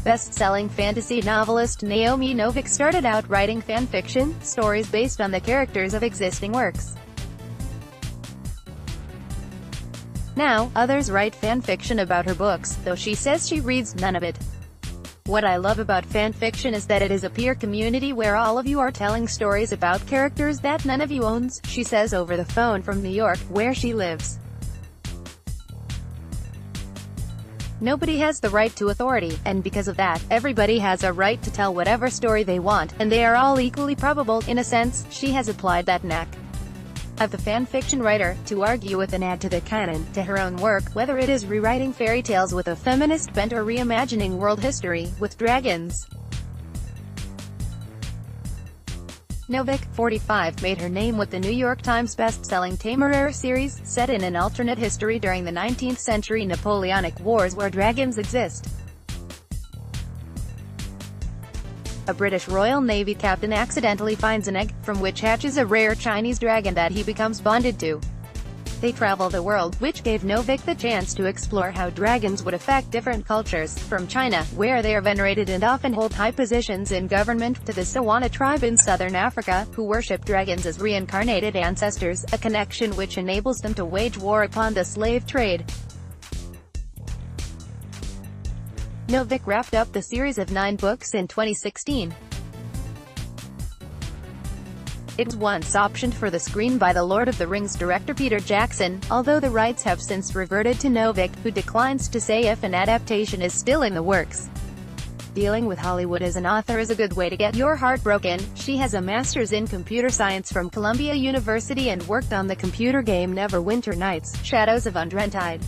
Best-selling fantasy novelist Naomi Novik started out writing fanfiction, stories based on the characters of existing works. Now, others write fanfiction about her books, though she says she reads none of it. "What I love about fanfiction is that it is a peer community where all of you are telling stories about characters that none of you owns," she says over the phone from New York, where she lives. "Nobody has the right to authority, and because of that, everybody has a right to tell whatever story they want, and they are all equally probable, in a sense." She has applied that knack of the fanfiction writer to argue with an add to the canon, to her own work, whether it is rewriting fairy tales with a feminist bent or reimagining world history with dragons. Novik, 45, made her name with the New York Times best-selling Temeraire series, set in an alternate history during the 19th century Napoleonic Wars where dragons exist. A British Royal Navy captain accidentally finds an egg, from which hatches a rare Chinese dragon that he becomes bonded to. They travel the world, which gave Novik the chance to explore how dragons would affect different cultures, from China, where they are venerated and often hold high positions in government, to the Sawana tribe in southern Africa, who worship dragons as reincarnated ancestors, a connection which enables them to wage war upon the slave trade. Novik wrapped up the series of 9 books in 2016. It was once optioned for the screen by the Lord of the Rings director Peter Jackson, although the rights have since reverted to Novik, who declines to say if an adaptation is still in the works. Dealing with Hollywood as an author is a good way to get your heart broken. She has a master's in computer science from Columbia University and worked on the computer game Neverwinter Nights: Shadows of Unrentide.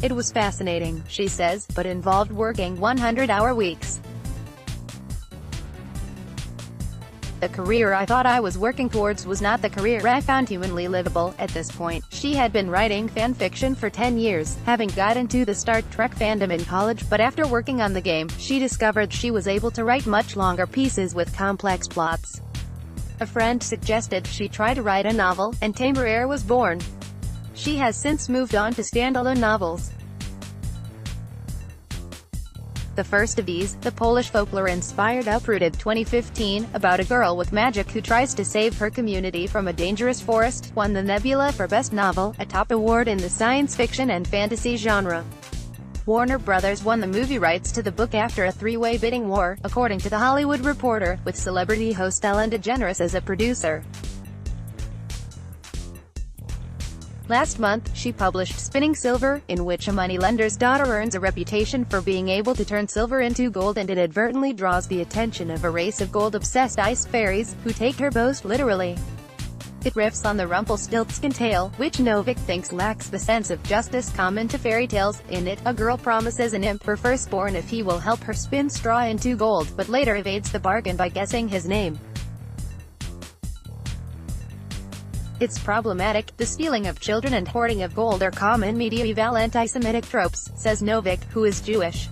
"It was fascinating," she says, "but involved working 100-hour weeks. The career I thought I was working towards was not the career I found humanly livable." At this point, she had been writing fanfiction for 10 years, having got into the Star Trek fandom in college, but after working on the game, she discovered she was able to write much longer pieces with complex plots. A friend suggested she try to write a novel, and Temeraire was born. She has since moved on to standalone novels. The first of these, the Polish folklore-inspired Uprooted 2015, about a girl with magic who tries to save her community from a dangerous forest, won the Nebula for Best Novel, a top award in the science fiction and fantasy genre. Warner Brothers won the movie rights to the book after a 3-way bidding war, according to The Hollywood Reporter, with celebrity host Ellen DeGeneres as a producer. Last month, she published Spinning Silver, in which a moneylender's daughter earns a reputation for being able to turn silver into gold and inadvertently draws the attention of a race of gold-obsessed ice fairies, who take her boast literally. It riffs on the Rumpelstiltskin tale, which Novik thinks lacks the sense of justice common to fairy tales. In it, a girl promises an imp her firstborn if he will help her spin straw into gold, but later evades the bargain by guessing his name. It's problematic. The stealing of children and hoarding of gold are common medieval anti-Semitic tropes, says Novik, who is Jewish.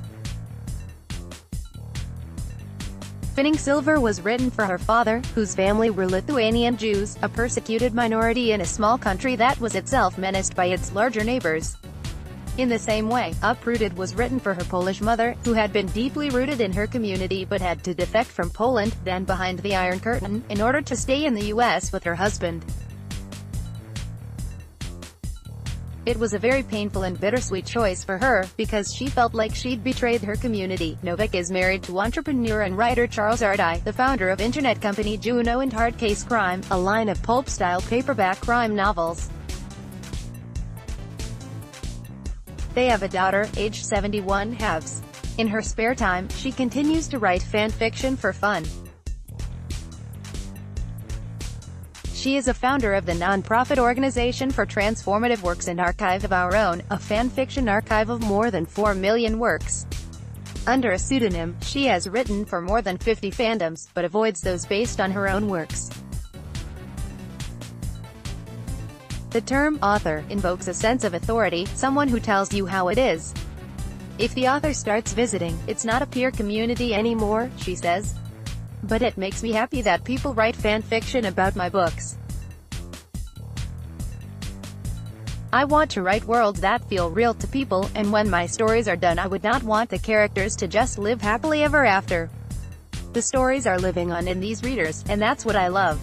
Spinning Silver was written for her father, whose family were Lithuanian Jews, a persecuted minority in a small country that was itself menaced by its larger neighbors. In the same way, Uprooted was written for her Polish mother, who had been deeply rooted in her community but had to defect from Poland, then behind the Iron Curtain, in order to stay in the U.S. with her husband. It was a very painful and bittersweet choice for her, because she felt like she'd betrayed her community. Novik is married to entrepreneur and writer Charles Ardai, the founder of internet company Juno and Hard Case Crime, a line of pulp-style paperback crime novels. They have a daughter, aged 71, Havs. In her spare time, she continues to write fanfiction for fun. She is a founder of the non-profit organization for transformative works and Archive of Our Own, a fan-fiction archive of more than 4 million works. Under a pseudonym, she has written for more than 50 fandoms, but avoids those based on her own works. The term author invokes a sense of authority, someone who tells you how it is. If the author starts visiting, it's not a peer community anymore, she says. But it makes me happy that people write fan fiction about my books. I want to write worlds that feel real to people, and when my stories are done I would not want the characters to just live happily ever after. The stories are living on in these readers, and that's what I love.